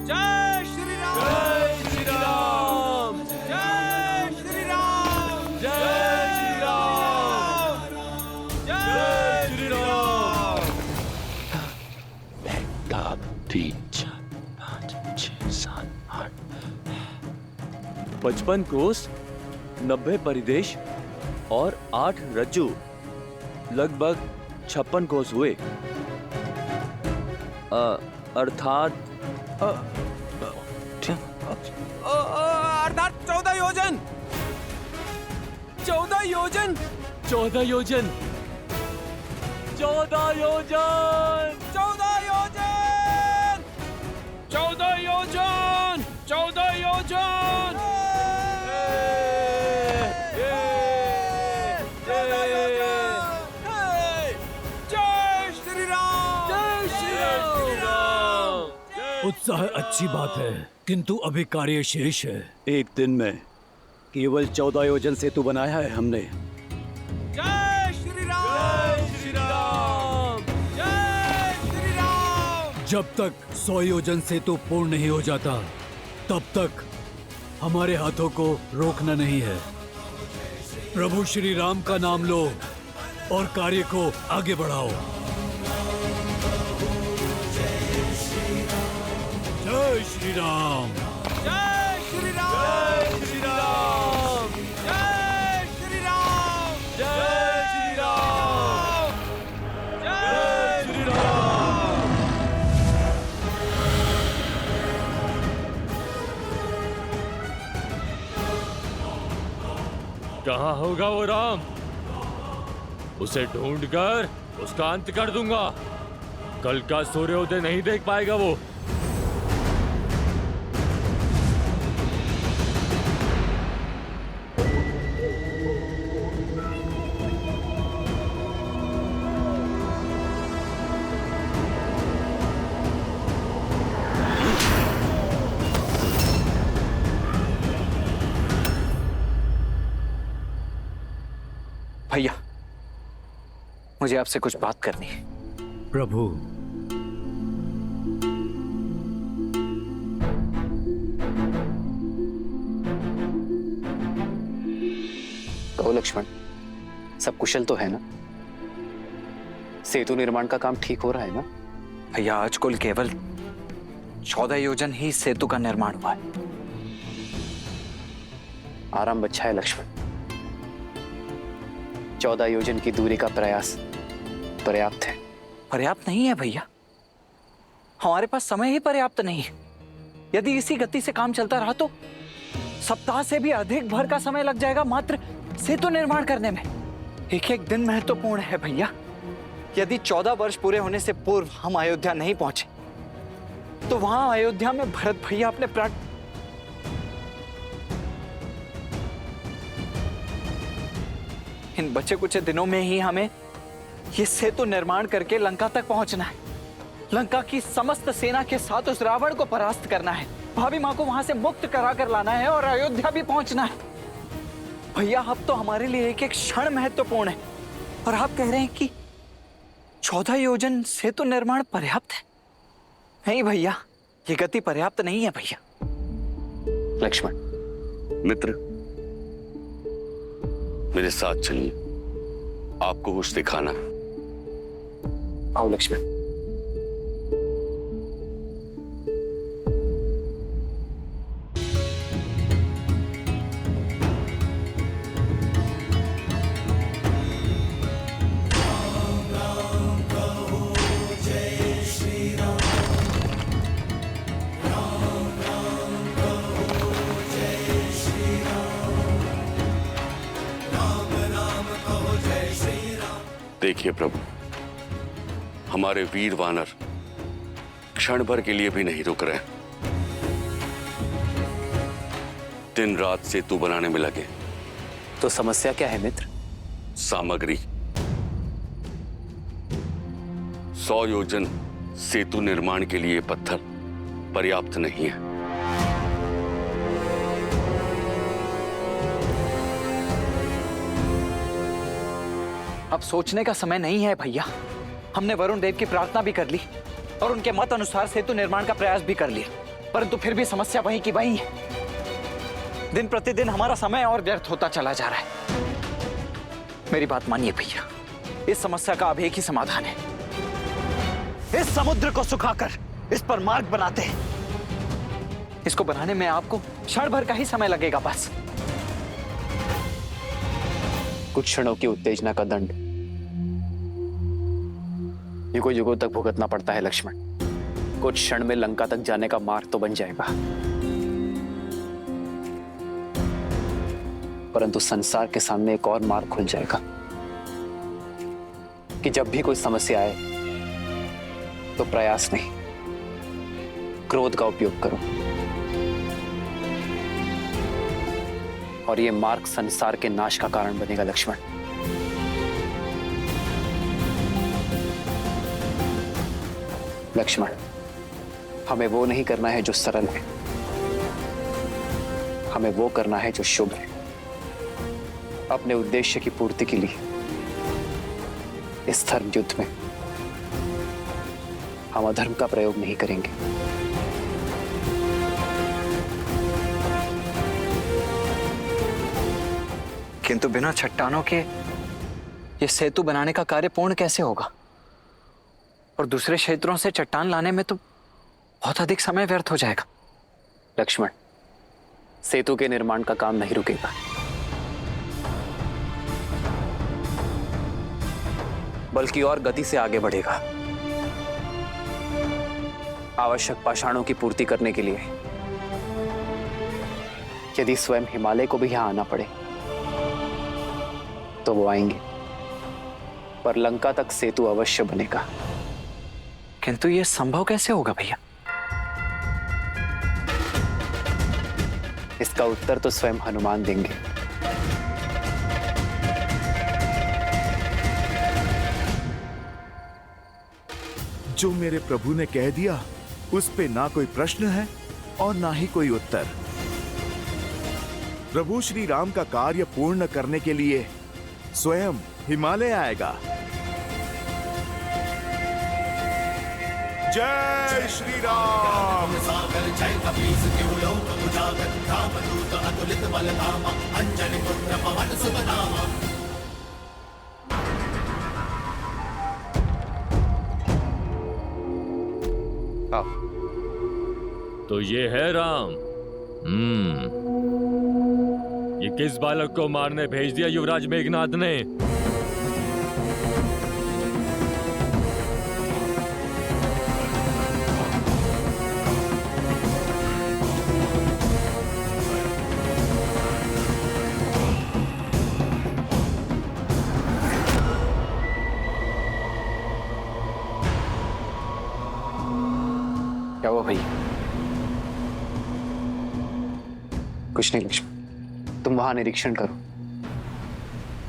जय श्री राम, जय श्री राम, जय श्री राम, जय श्री राम, जय श्री राम। 3 4 5 6 7 8 55 कोस, 90 परिदेश और 8 रज्जू, लगभग 56 कोस हुए। अर्थात अर्थात 14 योजन, 14 योजन, 14 योजन, 14 योजन, 14 योजन, 14 योजन, 14 योजन, 14 योजन। जय श्री राम, जय श्री राम। उत्साह अच्छी बात है, किंतु अभी कार्य शेष है। एक दिन में केवल 14 योजन सेतु बनाया है हमने। जय श्री राम, जय श्री राम, जय श्री राम। जब तक 100 योजन सेतु पूर्ण नहीं हो जाता, तब तक हमारे हाथों को रोकना नहीं है। प्रभु श्री राम का नाम लो और कार्य को आगे बढ़ाओ। जय श्री राम, जय श्री राम, जय श्री राम, जय श्री राम, जय श्री राम, जय श्री राम। कहाँ होगा वो राम? उसे ढूंढकर उसका अंत कर दूंगा। कल का सूर्योदय नहीं देख पाएगा वो। भैया, मुझे आपसे कुछ बात करनी है। प्रभु। तो लक्ष्मण, सब कुशल तो है ना? सेतु निर्माण का काम ठीक हो रहा है ना? भैया, आज कुल केवल 14 योजन ही सेतु का निर्माण हुआ है। आराम बच्चा है लक्ष्मण। 14 योजन की दूरी का प्रयास पर्याप्त है। पर्याप्त नहीं है भैया, हमारे पास समय ही पर्याप्त नहीं है। यदि इसी गति से काम चलता रहा तो सप्ताह से भी अधिक भर का समय लग जाएगा मात्र सेतु निर्माण करने में। एक एक दिन महत्वपूर्ण है भैया। यदि 14 वर्ष पूरे होने से पूर्व हम अयोध्या नहीं पहुंचे तो वहां अयोध्या में भरत भैया अपने प्राण इन बचे कुछ दिनों में ही हमें ये सेतु निर्माण करके लंका तक पहुंचना है। लंका की समस्त सेना के साथ उस रावण को परास्त करना है। भाभी माँ को वहां से मुक्त करा कर लाना है और अयोध्या भी पहुंचना है। भैया, अब तो हमारे लिए एक एक क्षण महत्वपूर्ण है और आप कह रहे हैं कि 14 योजन सेतु निर्माण पर्याप्त है? नहीं भैया, ये गति पर्याप्त नहीं है भैया। लक्ष्मण मित्र, मेरे साथ चलिए, आपको कुछ दिखाना है। आओ लक्ष्मण। देखिए प्रभु, हमारे वीर वानर क्षण भर के लिए भी नहीं रुक रहे। दिन रात सेतु बनाने में लगे। तो समस्या क्या है मित्र? सामग्री। 100 योजन सेतु निर्माण के लिए पत्थर पर्याप्त नहीं है। अब सोचने का समय नहीं है भैया। हमने वरुण देव की प्रार्थना भी कर ली और उनके मत अनुसार सेतु निर्माण का प्रयास भी कर लिया, परंतु फिर भी समस्या वही की वही है। दिन प्रतिदिन हमारा समय और व्यर्थ होता चला जा रहा है। मेरी बात मानिए भैया, इस समस्या का अब एक ही समाधान है। इस समुद्र को सुखाकर इस पर मार्ग बनाते हैं। इसको बनाने में आपको क्षण भर का ही समय लगेगा बस। कुछ क्षणों की उत्तेजना का दंड युगों युगों तक भुगतना पड़ता है लक्ष्मण। कुछ क्षण में लंका तक जाने का मार्ग तो बन जाएगा, परंतु संसार के सामने एक और मार्ग खुल जाएगा कि जब भी कोई समस्या आए तो प्रयास नहीं, क्रोध का उपयोग करो। और यह मार्ग संसार के नाश का कारण बनेगा लक्ष्मण। लक्ष्मण, हमें वो नहीं करना है जो सरल है, हमें वो करना है जो शुभ है। अपने उद्देश्य की पूर्ति के लिए इस धर्म युद्ध में हम अधर्म का प्रयोग नहीं करेंगे। किंतु बिना चट्टानों के ये सेतु बनाने का कार्य पूर्ण कैसे होगा? और दूसरे क्षेत्रों से चट्टान लाने में तो बहुत अधिक समय व्यर्थ हो जाएगा। लक्ष्मण, सेतु के निर्माण का काम नहीं रुकेगा। बल्कि और गति से आगे बढ़ेगा। आवश्यक पाषाणों की पूर्ति करने के लिए यदि स्वयं हिमालय को भी यहां आना पड़े तो वो आएंगे, पर लंका तक सेतु अवश्य बनेगा। किंतु ये संभव कैसे होगा भैया? इसका उत्तर तो स्वयं हनुमान देंगे। जो मेरे प्रभु ने कह दिया उस पे ना कोई प्रश्न है और ना ही कोई उत्तर। प्रभु श्री राम का कार्य पूर्ण करने के लिए स्वयं हिमालय आएगा। जय श्री राम। तो ये है राम। ये किस बालक को मारने भेज दिया युवराज मेघनाद ने? क्या हुआ भैया? कुछ नहीं लक्ष्मण, तुम वहां निरीक्षण करो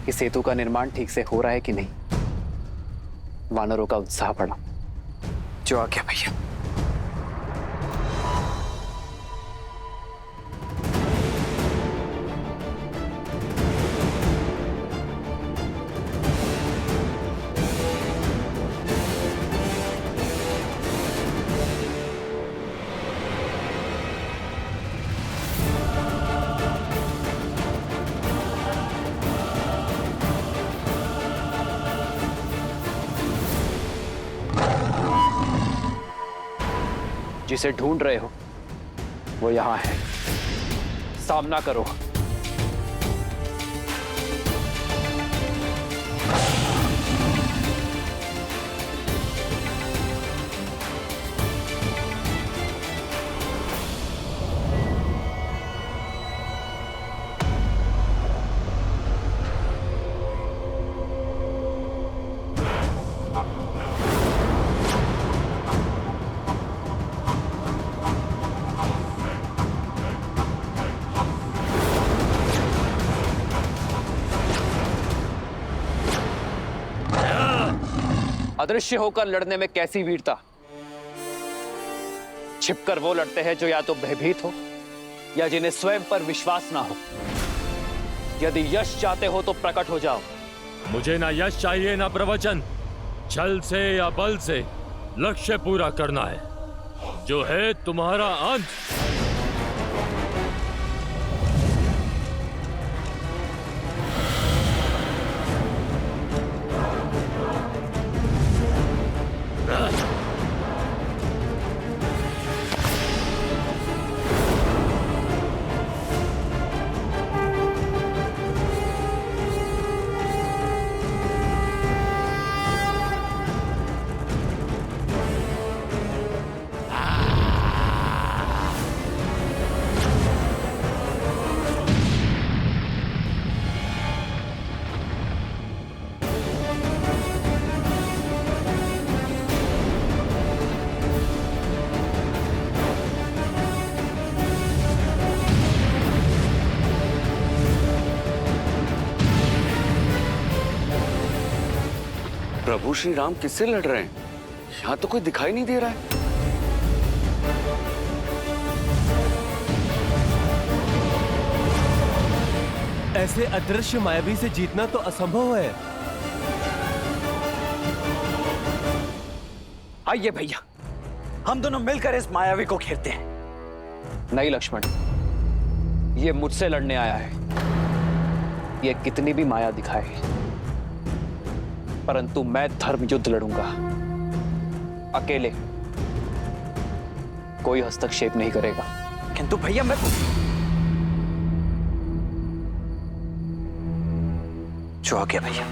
कि सेतु का निर्माण ठीक से हो रहा है कि नहीं। वानरों का उत्साह बढ़ा। जो आज्ञा भैया। जिसे ढूंढ रहे हो वो यहां है, सामना करो। अदृश्य होकर लड़ने में कैसी वीरता। छिपकर वो लड़ते हैं जो या तो भयभीत हो या जिन्हें स्वयं पर विश्वास ना हो। यदि यश चाहते हो तो प्रकट हो जाओ। मुझे ना यश चाहिए ना प्रवचन। छल से या बल से लक्ष्य पूरा करना है। जो है तुम्हारा अंत। प्रभु श्री राम किससे लड़ रहे हैं? यहाँ तो कोई दिखाई नहीं दे रहा है। ऐसे अदृश्य मायावी से जीतना तो असंभव है। आइए भैया, हम दोनों मिलकर इस मायावी को घेरते हैं। नहीं लक्ष्मण, ये मुझसे लड़ने आया है। ये कितनी भी माया दिखाए, परंतु मैं धर्म युद्ध लड़ूंगा अकेले। कोई हस्तक्षेप नहीं करेगा। किंतु भैया मैं जो आ गया भैया।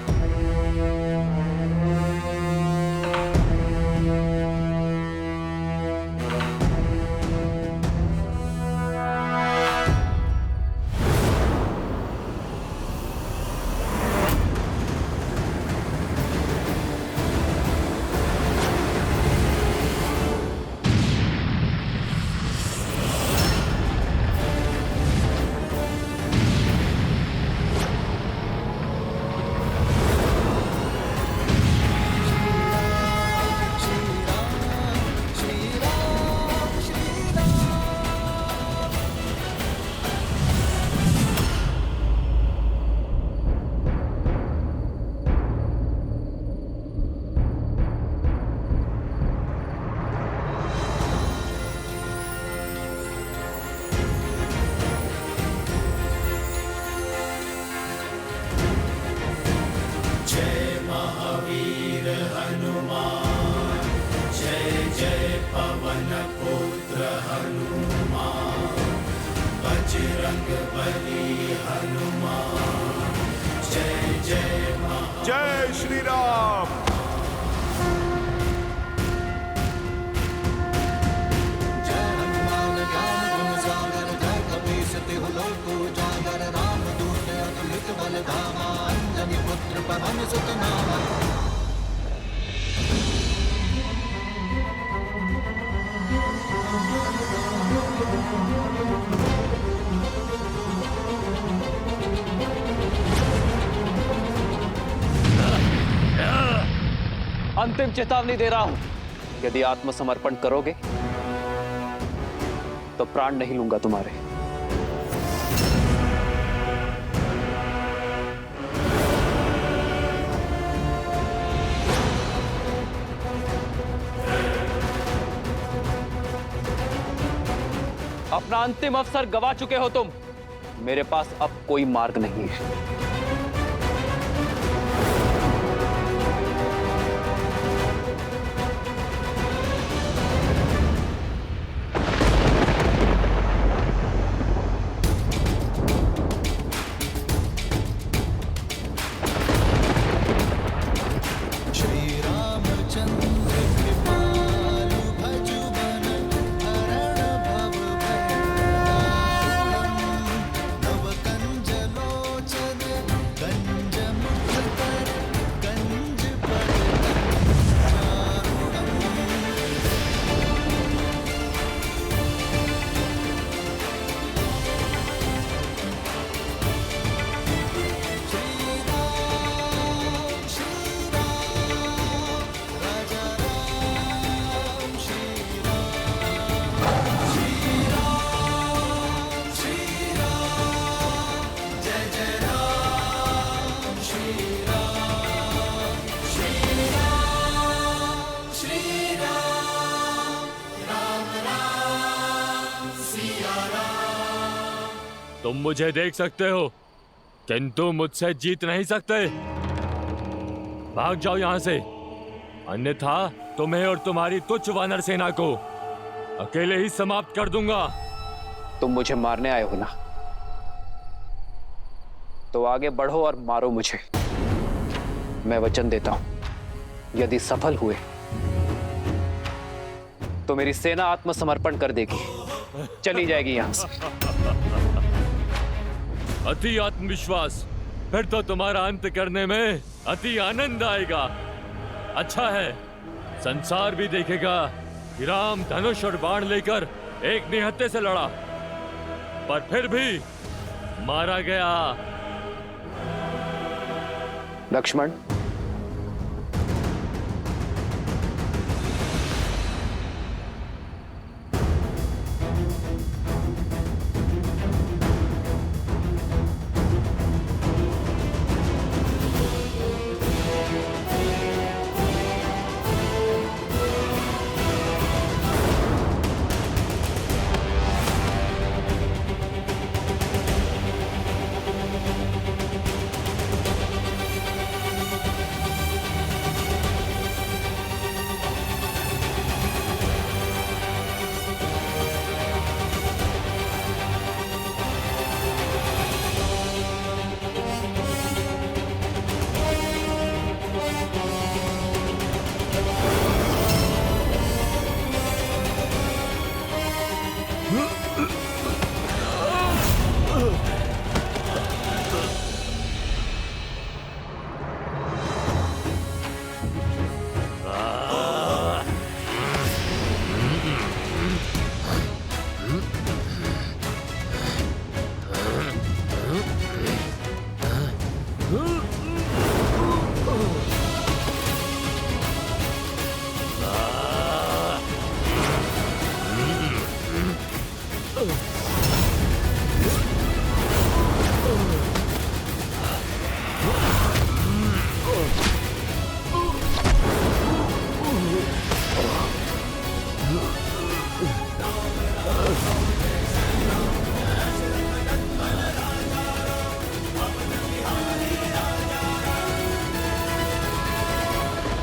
जय श्री राम। अंतिम चेतावनी दे रहा हूं, यदि आत्मसमर्पण करोगे तो प्राण नहीं लूंगा तुम्हारे। अपना अंतिम अवसर गवा चुके हो तुम। मेरे पास अब कोई मार्ग नहीं है। तुम मुझे देख सकते हो, किंतु मुझसे जीत नहीं सकते। भाग जाओ यहां से, अन्यथा तुम्हें और तुम्हारी तुच्छ वानर सेना को अकेले ही समाप्त कर दूंगा। तुम मुझे मारने आए हो ना, तो आगे बढ़ो और मारो मुझे। मैं वचन देता हूं, यदि सफल हुए तो मेरी सेना आत्मसमर्पण कर देगी, चली जाएगी यहां से। अति आत्मविश्वास, फिर तो तुम्हारा अंत करने में अति आनंद आएगा। अच्छा है, संसार भी देखेगा कि राम धनुष और बाण लेकर एक निहत्थे से लड़ा, पर फिर भी मारा गया। लक्ष्मण,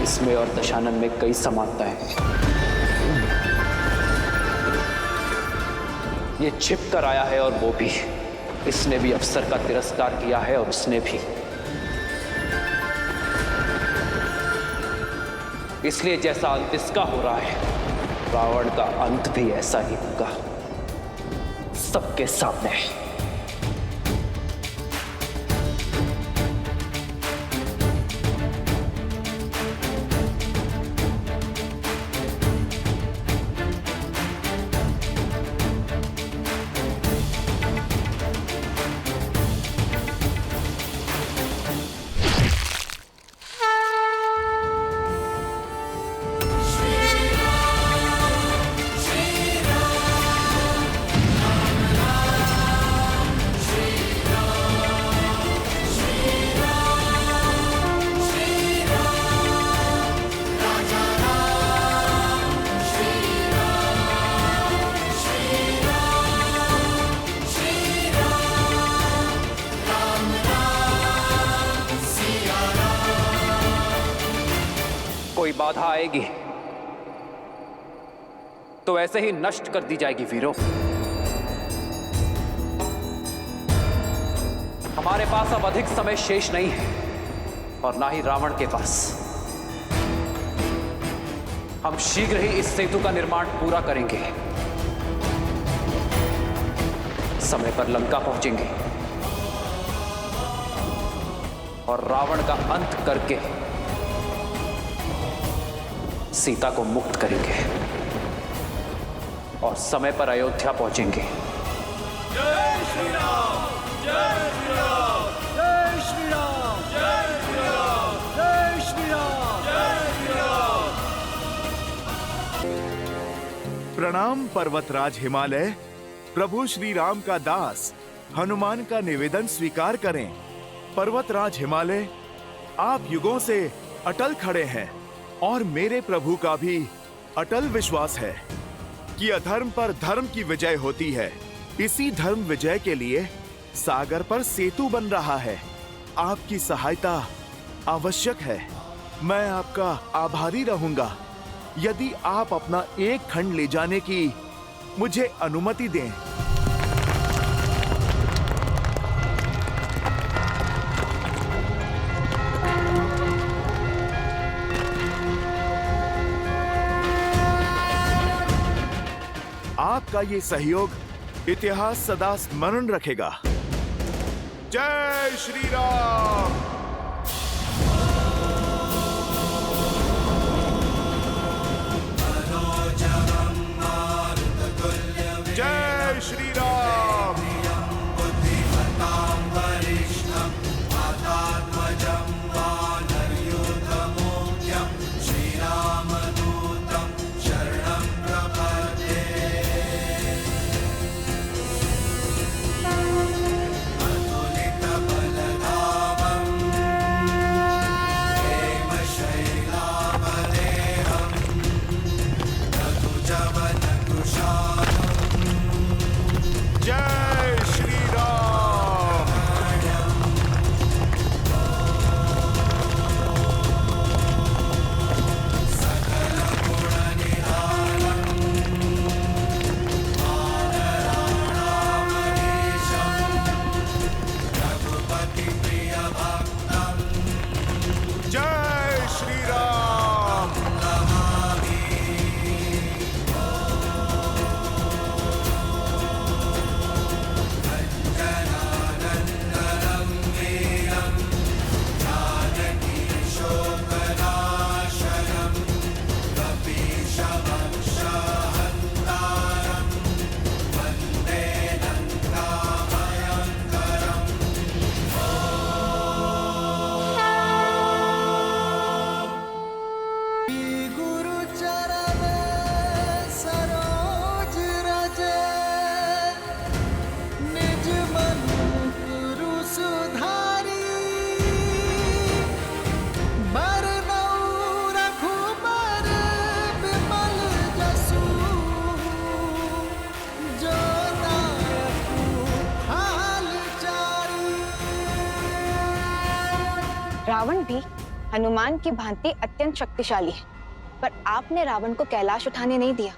इसमें और दशानन में कई समानता है। ये छिप कर आया है और वो भी, इसने भी अफसर का तिरस्कार किया है और उसने भी। इसलिए जैसा अंत इसका हो रहा है, रावण का अंत भी ऐसा ही होगा, सबके सामने। कोई बाधा आएगी तो ऐसे ही नष्ट कर दी जाएगी वीरों। हमारे पास अब अधिक समय शेष नहीं है और ना ही रावण के पास। हम शीघ्र ही इस सेतु का निर्माण पूरा करेंगे, समय पर लंका पहुंचेंगे और रावण का अंत करके सीता को मुक्त करेंगे और समय पर अयोध्या पहुंचेंगे। जय श्री राम, जय श्री राम, जय श्री राम, जय श्री राम, जय श्री राम, जय श्री राम। प्रणाम पर्वतराज हिमालय। प्रभु श्री राम का दास हनुमान का निवेदन स्वीकार करें। पर्वतराज हिमालय, आप युगों से अटल खड़े हैं और मेरे प्रभु का भी अटल विश्वास है कि अधर्म पर धर्म की विजय होती है। इसी धर्म विजय के लिए सागर पर सेतु बन रहा है। आपकी सहायता आवश्यक है। मैं आपका आभारी रहूंगा यदि आप अपना एक खंड ले जाने की मुझे अनुमति दें। आपका ये सहयोग इतिहास सदा स्मरण रखेगा। जय श्री राम। जय श्री राम। जय श्री राम। जय श्री राम। गुरु चरण सरोज रज निज मन गुरु सुधारी बरनऊ रघुबर विमल जसु जो दायकु हाल चारी। रावण भी हनुमान की भांति अत्यंत शक्तिशाली है, पर आपने रावण को कैलाश उठाने नहीं दिया,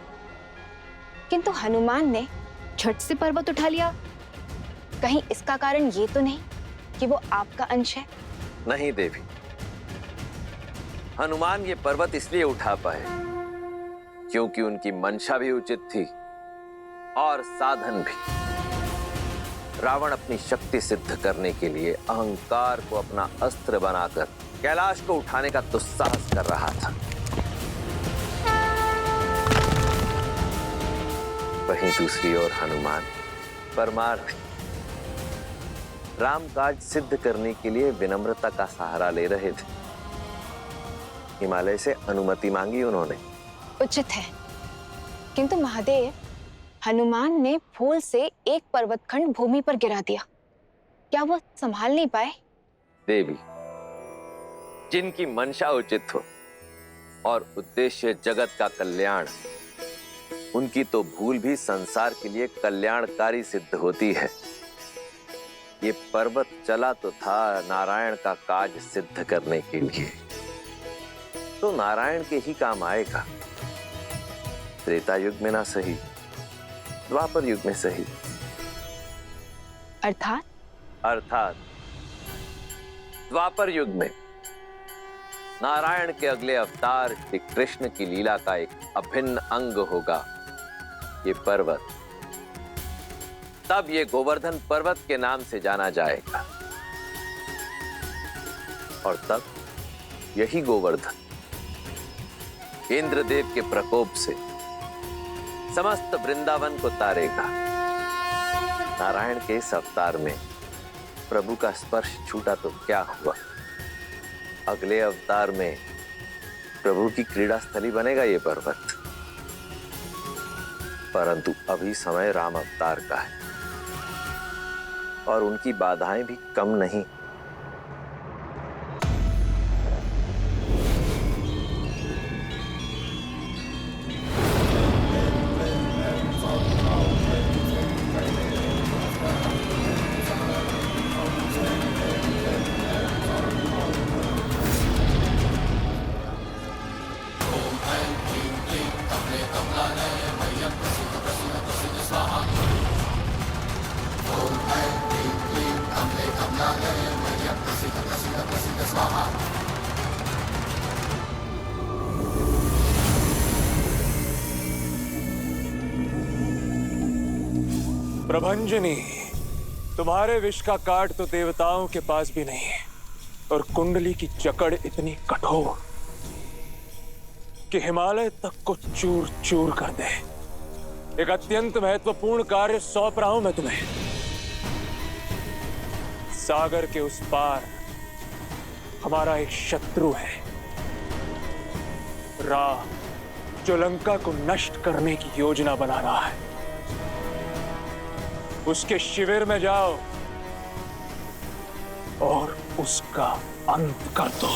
किंतु हनुमान ने झट से पर्वत उठा लिया। कहीं इसका कारण ये तो नहीं कि वो आपका अंश है? नहीं देवी, हनुमान ये पर्वत इसलिए उठा पाए क्योंकि उनकी मंशा भी उचित थी और साधन भी। रावण अपनी शक्ति सिद्ध करने के लिए अहंकार को अपना अस्त्र बनाकर कैलाश को उठाने का दुस्साहस कर रहा था। वहीं दूसरी ओर हनुमान परमार्थी राम काज सिद्ध करने के लिए विनम्रता का सहारा ले रहे थे। हिमालय से अनुमति मांगी उन्होंने। उचित है, किंतु महादेव, हनुमान ने भूल से एक पर्वतखंड भूमि पर गिरा दिया। क्या वो संभाल नहीं पाए? देवी, जिनकी मंशा उचित हो और उद्देश्य जगत का कल्याण, उनकी तो भूल भी संसार के लिए कल्याणकारी सिद्ध होती है। ये पर्वत चला तो था नारायण का काज सिद्ध करने के लिए, तो नारायण के ही काम आएगा। त्रेता युग में ना सही, द्वापर युग में सही। अर्थात द्वापर युग में नारायण के अगले अवतार श्री कृष्ण की लीला का एक अभिन्न अंग होगा ये पर्वत। तब ये गोवर्धन पर्वत के नाम से जाना जाएगा और तब यही गोवर्धन इंद्रदेव के प्रकोप से समस्त वृंदावन को तारेगा। नारायण के इस अवतार में प्रभु का स्पर्श छूटा तो क्या हुआ, अगले अवतार में प्रभु की क्रीड़ा स्थली बनेगा ये पर्वत। परंतु अभी समय राम अवतार का है और उनकी बाधाएं भी कम नहीं। प्रभंजनी, तुम्हारे विष का काट तो देवताओं के पास भी नहीं है, और कुंडली की जकड़ इतनी कठोर कि हिमालय तक को चूर चूर कर दे। एक अत्यंत महत्वपूर्ण कार्य सौंप रहा हूं मैं तुम्हें। सागर के उस पार हमारा एक शत्रु है, रा, जो लंका को नष्ट करने की योजना बना रहा है। उसके शिविर में जाओ और उसका अंत कर दो।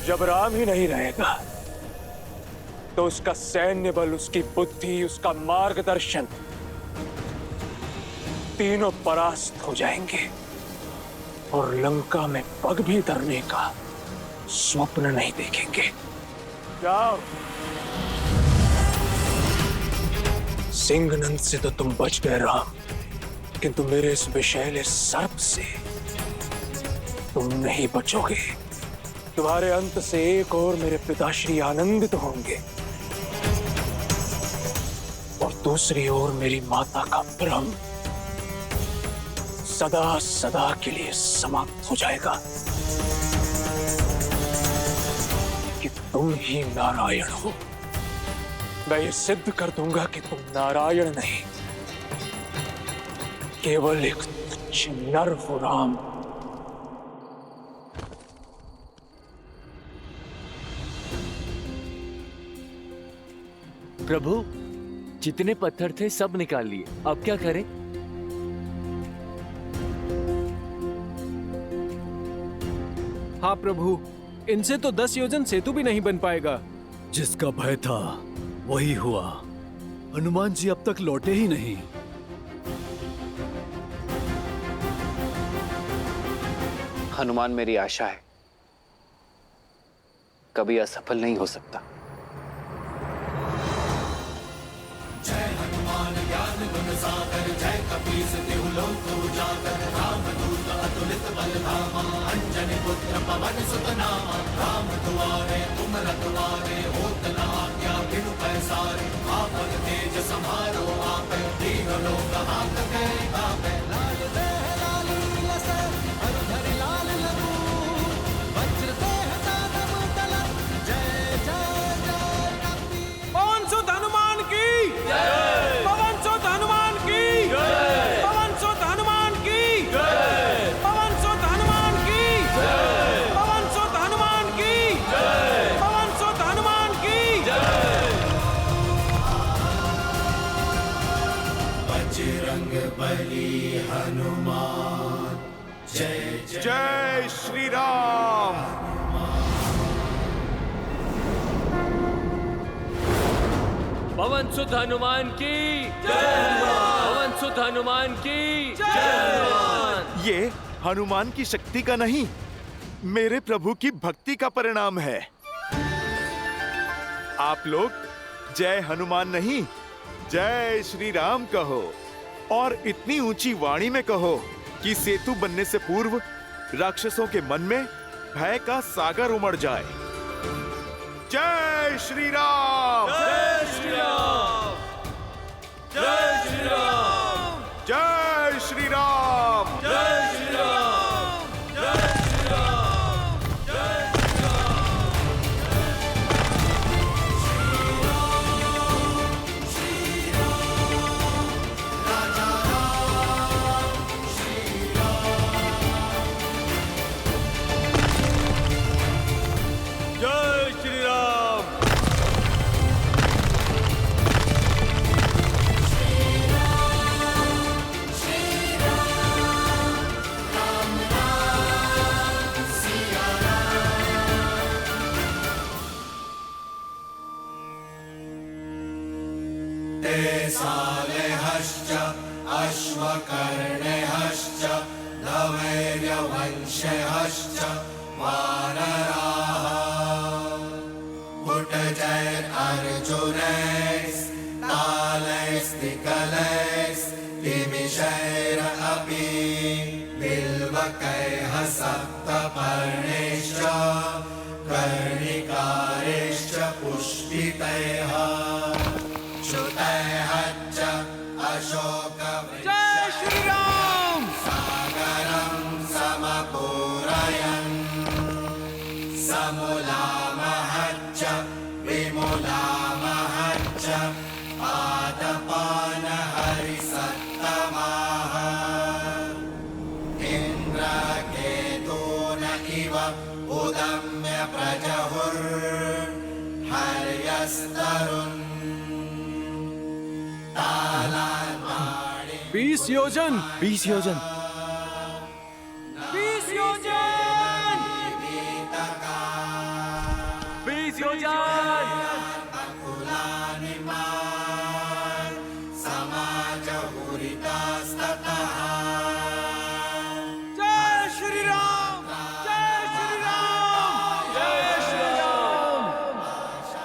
जब राम ही नहीं रहेगा तो उसका सैन्य बल, उसकी बुद्धि, उसका मार्गदर्शन तीनों परास्त हो जाएंगे और लंका में पग भी धरने का स्वप्न नहीं देखेंगे। जाओ। सिंहनंद से तो तुम बच गए राम, किंतु मेरे इस विषैले सर्प से तुम नहीं बचोगे। तुम्हारे अंत से एक और मेरे पिताश्री आनंदित होंगे और दूसरी ओर मेरी माता का भ्रम सदा सदा के लिए समाप्त हो जाएगा कि तुम ही नारायण हो। मैं ये सिद्ध कर दूंगा कि तुम नारायण नहीं, केवल एक तुच्छ नर हो राम। प्रभु, जितने पत्थर थे सब निकाल लिए, अब क्या करें? हाँ प्रभु, इनसे तो 10 योजन सेतु भी नहीं बन पाएगा। जिसका भय था वही हुआ। हनुमान जी अब तक लौटे ही नहीं। हनुमान मेरी आशा है, कभी असफल नहीं हो सकता। जय हनुमान ज्ञान गुण सागर, जय कपीस तिहु लोक उजागर, रामदूत अतुलित बल धामा, अंजनी पुत्र पवन सुत नामा, राम दुआरे तुम रखवारे, होत न आज्ञा बिनु पैसारे, आपन तेज समारो आपे, तीनों लोक हांकते कापे, लाल देह लाल लीलस, हर धरि लाल लबू, वज्र देह दानव तलत, जय जय जय कपीस। पवन सुत हनुमान की जय। पवन सुत हनुमान की जय। पवन सुत हनुमान की जय। पवन सुत हनुमान की जय। पवन सुत हनुमान की जय। पवन सुत हनुमान की जय। बजरंग बली हनुमान, जय जय श्री राम। पवन सुत हनुमान की जय। पवन सुत हनुमान की जय। ये हनुमान की शक्ति का नहीं, मेरे प्रभु की भक्ति का परिणाम है। आप लोग जय हनुमान नहीं, जय श्री राम कहो, और इतनी ऊंची वाणी में कहो कि सेतु बनने से पूर्व राक्षसों के मन में भय का सागर उमड़ जाए। जय श्री राम। जय श्री राम। जय श्री राम। जय श्री राम। जय श्री राम। जय श्री राम। जय श्री राम। श्री राम राजा राम, श्री राम। जय श्री राम। सालेहश्च अश्वकर्णेहश्च नवैर्यवंशेहश्च वानराः पुटजैर् अर्जुनैस्तालैः निमिषैरपि बिल्वकैः सप्तपर्णैश्च कर्णिकारैश्च पुष्पितैः श्रुतैः च अशोकवृक्षैः सागरं समपूरयन् समुलामहच्च विमुलामहच्च आतपानहरिसत्तमाः इन्द्रकेतून इव उदम्य प्रजहुर्हर्यस्तरुन् 20 योजन 20 योजन 20 योजन 20 योजन समाजहुरितास्ततः जय श्री राम जय श्री राम जय श्री राम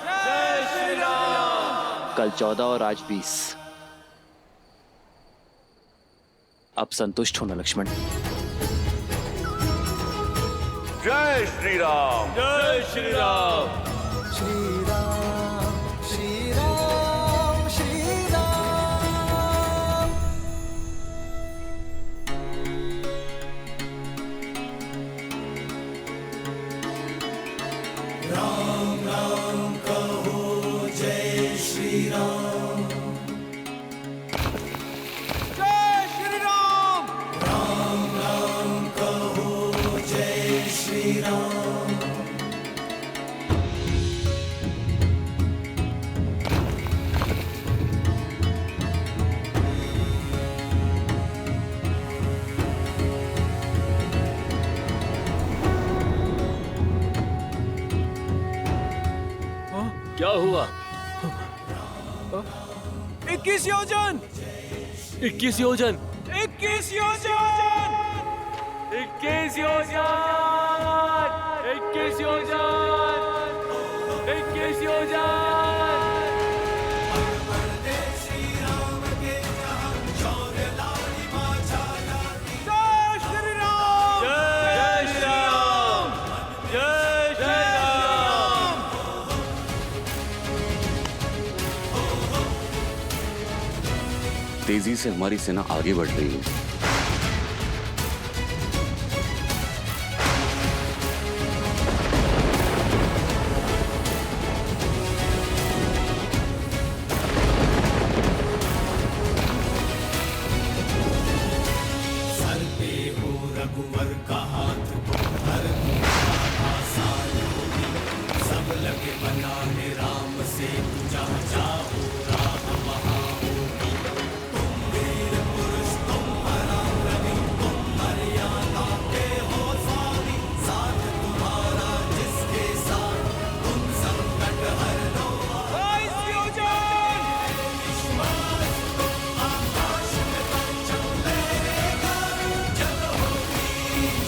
जय श्री राम। कल 14 और आज 20। अब संतुष्ट होना लक्ष्मण। जय श्री राम। जय श्री राम। क्या हुआ? 21 योजन 21 योजन 21 योजन 21 योजन 21 योजन 21 योजन। तेजी से हमारी सेना आगे बढ़ रही है। सर पे हो रघुवर का हाथ हर आसान होगी सब लगे बनाने राम से जहाँ जाओ राम वहाँ होगी। तुम वीर पुरुष तुम पराक्रमी तुम मर्यादा के हो स्वामी साथ तुम्हारा जिसके साथ तुम संकट हर लो। 22 योजन आकाश में पंचम लहरेगा जब होगी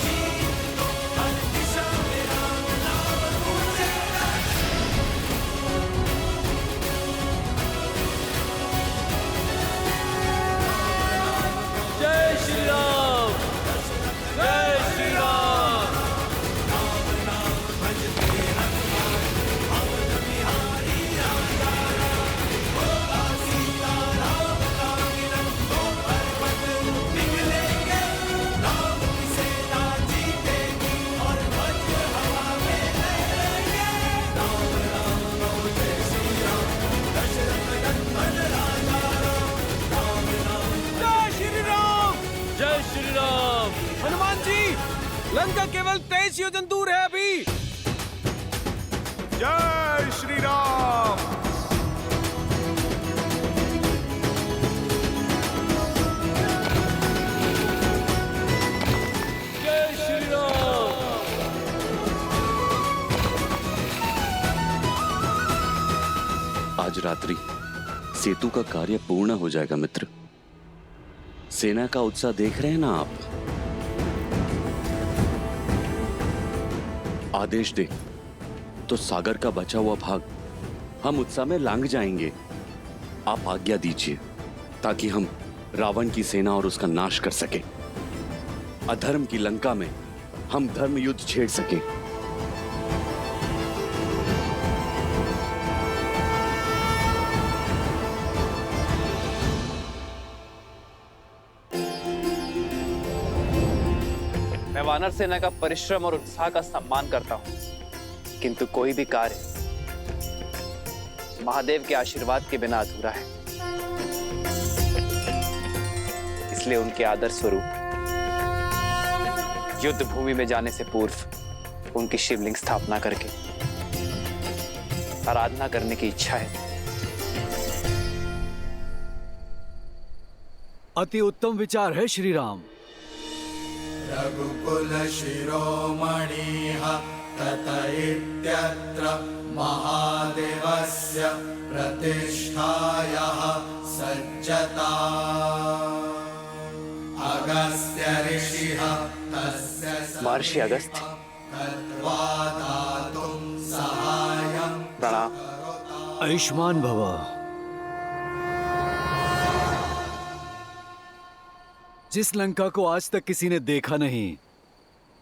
जीत तो हर दिशा में राम नाम गूंजेगा। जय श्री राम। जय श्री राम। निकलेंगे राम की सेना जीतेगी और वज्र हवा में लहरेंगे। राम राम राम जय श्री राम दशरथ नंदन राजा राम राम जय श्री राम। जय श्री राम। हनुमान जी लंका केवल 23 योजन दूर है अभी। जय श्री राम। जय श्री राम। आज रात्रि सेतु का कार्य पूर्ण हो जाएगा मित्र। सेना का उत्साह देख रहे हैं ना आप। आदेश दे तो सागर का बचा हुआ भाग हम उत्साह में लांग जाएंगे। आप आज्ञा दीजिए। ताकि हम रावण की सेना और उसका नाश कर सके। अधर्म की लंका में हम धर्म युद्ध छेड़ सके। मैं वानर सेना का परिश्रम और उत्साह का सम्मान करता हूं, किंतु कोई भी कार्य महादेव के आशीर्वाद के बिना अधूरा है। इसलिए उनके आदर स्वरूप युद्ध भूमि में जाने से पूर्व उनकी शिवलिंग स्थापना करके आराधना करने की इच्छा है। अति उत्तम विचार है श्री राम। रघुकुल शिरोमणिः तत इत्यत्र महादेवस्य प्रतिष्ठायाः सज्जता। अगस्त्य ऋषिः तस्य महर्षि अगस्त्य, कृत्वा दातुं सहायं प्रणाम। आयुष्मान भव। जिस लंका को आज तक किसी ने देखा नहीं,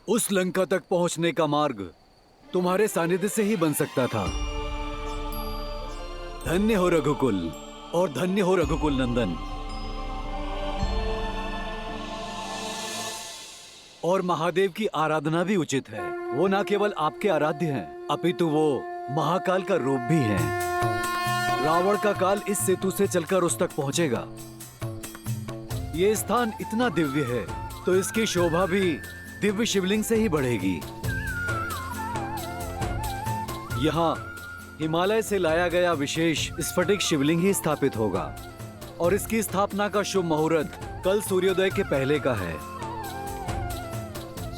उस लंका तक पहुंचने का मार्ग तुम्हारे सानिध्य से ही बन सकता था। धन्य हो रघुकुल और धन्य हो रघुकुल नंदन। और महादेव की आराधना भी उचित है। वो न केवल आपके आराध्य हैं, अपितु वो महाकाल का रूप भी हैं। रावण का काल इस सेतु से चलकर उस तक पहुंचेगा। ये स्थान इतना दिव्य है तो इसकी शोभा भी दिव्य शिवलिंग से ही बढ़ेगी। यहाँ हिमालय से लाया गया विशेष स्फटिक शिवलिंग ही स्थापित होगा और इसकी स्थापना का शुभ मुहूर्त कल सूर्योदय के पहले का है।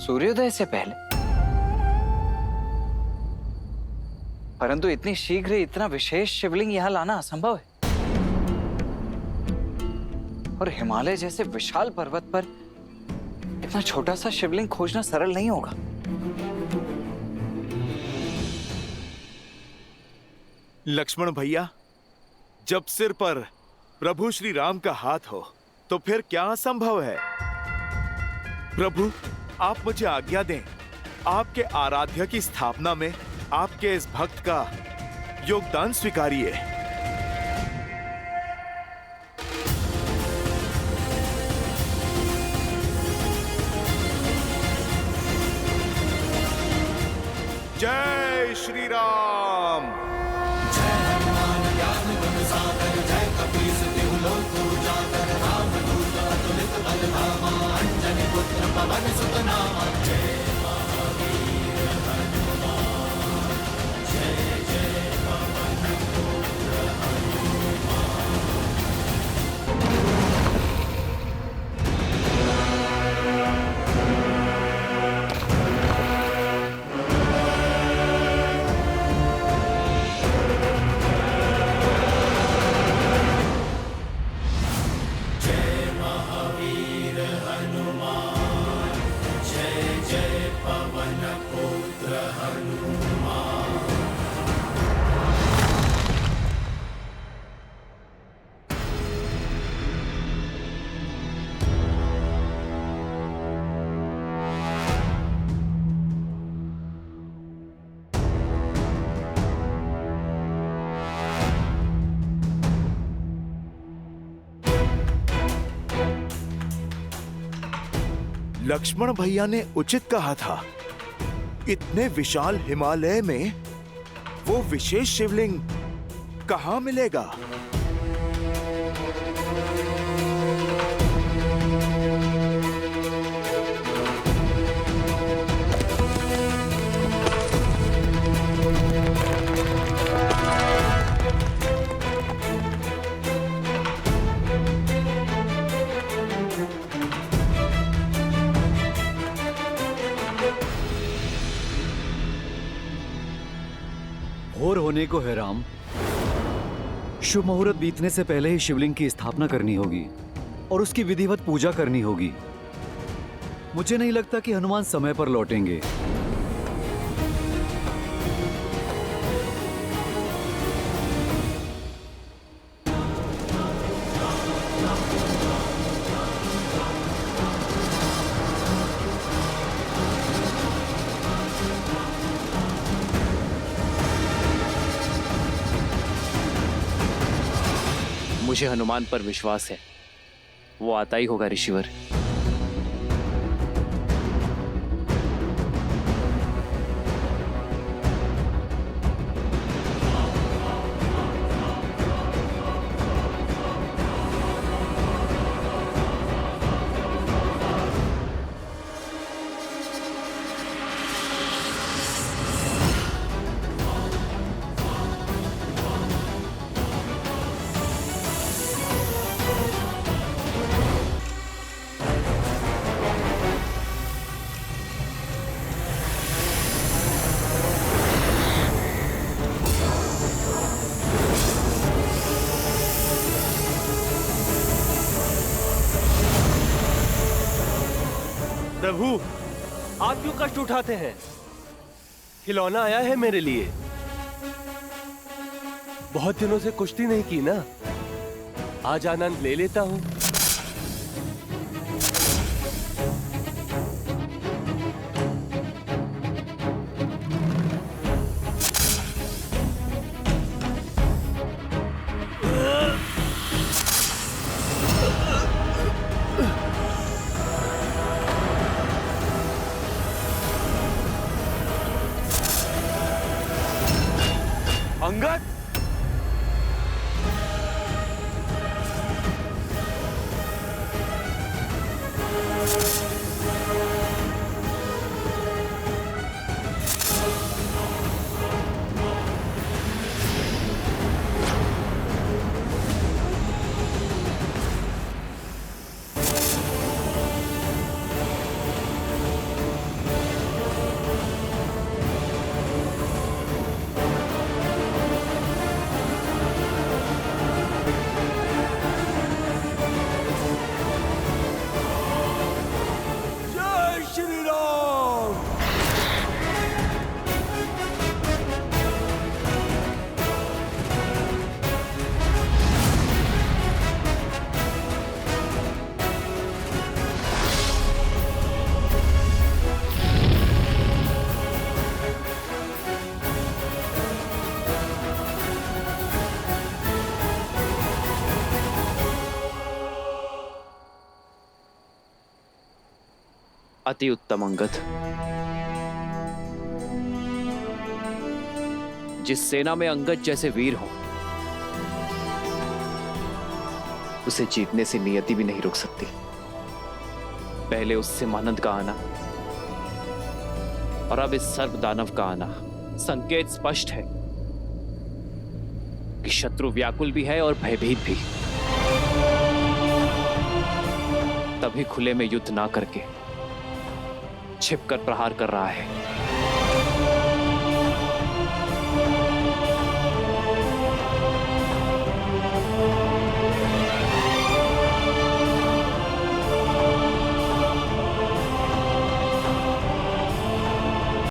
सूर्योदय से पहले? परंतु इतनी शीघ्र इतना विशेष शिवलिंग यहाँ लाना असंभव है। और हिमालय जैसे विशाल पर्वत पर इतना छोटा सा शिवलिंग खोजना सरल नहीं होगा। लक्ष्मण भैया, जब सिर पर प्रभु श्री राम का हाथ हो तो फिर क्या असंभव है। प्रभु, आप मुझे आज्ञा दें, आपके आराध्य की स्थापना में आपके इस भक्त का योगदान स्वीकारिए। जय श्री राम। जय हनुमान ज्ञान गुण सागर जय कपीस तिहु लोक उजागर रामदूत अतुलित बल धामा अंजनी पुत्र पवन सुत नामा। जय महावीर हनुमान जय जय पवन पुत्र हनुमान। लक्ष्मण भैया ने उचित कहा था। इतने विशाल हिमालय में वो विशेष शिवलिंग कहां मिलेगा। भोर होने को है राम। शुभ मुहूर्त बीतने से पहले ही शिवलिंग की स्थापना करनी होगी और उसकी विधिवत पूजा करनी होगी। मुझे नहीं लगता कि हनुमान समय पर लौटेंगे। मुझे हनुमान पर विश्वास है, वो आता ही होगा ऋषिवर। प्रभु, आप क्यों कष्ट उठाते हैं? खिलौना आया है मेरे लिए। बहुत दिनों से कुश्ती नहीं की ना, आज आनंद ले लेता हूं। अंगद, अति उत्तम अंगद। जिस सेना में अंगद जैसे वीर हो, उसे जीतने से नियति भी नहीं रोक सकती। पहले उस सिमानंद का आना और अब इस सर्व दानव का आना, संकेत स्पष्ट है कि शत्रु व्याकुल भी है और भयभीत भी। तभी खुले में युद्ध ना करके छिपकर प्रहार कर रहा है।